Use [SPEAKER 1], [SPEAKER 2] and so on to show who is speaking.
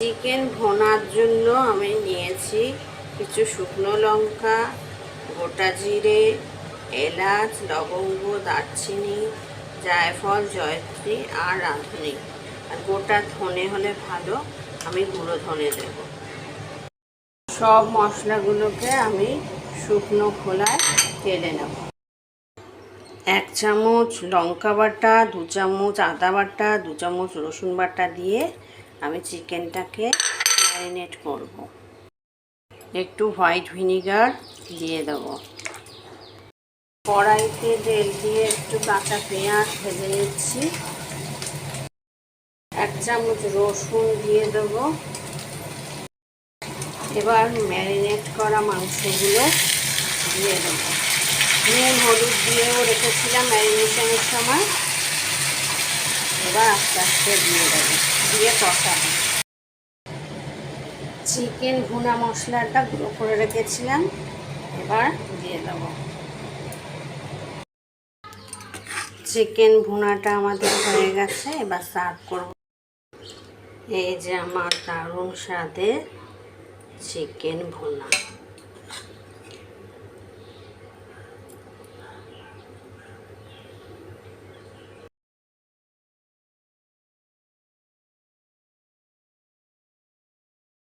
[SPEAKER 1] Chicken ভোনার জন্য আমি নিয়েছি কিছু শুকনো লঙ্কা, গোটা জিরে, এলাচ, লবঙ্গ, দারচিনি, জায়ফল, জয়ত্রী আর রাঁধুনি। আর গোটা ধনে হলে ভালো, আমি গুঁড়ো ধনে দেব। সব মশলাগুলোকে আমি শুকনো খোলায় ঢেলে নেব। 1 চামচ লঙ্কা বাটা, 2 চামচ আদা বাটা, 2 চামচ রসুন বাটা দিয়ে আমি চিকেনটাকে ম্যারিনেট করব। একটু হোয়াইট ভিনিগার দিয়ে দেব। কড়াইতে তেল দিয়ে একটু কাঁচা পেঁয়াজ ভেজে নিচ্ছি। 1 চামচ রসুন দিয়ে দেব। এবার ম্যারিনেট করা মাংসগুলো দিয়ে দেবো। নুন হলুদ দিয়েও রেখেছিলাম ম্যারিনেশনের সময়। এবার আস্তে আস্তে দিয়ে দেবো, দিয়ে কষাবো। চিকেন ভুনা মশলাটা গুঁড়ো করে রেখেছিলাম, এবার দিয়ে দেবো। চিকেন ভুনাটা আমাদের হয়ে গেছে, এবার সার্ভ করব। এই যে আমার দারুণ স্বাদের চিকেন ভুনা।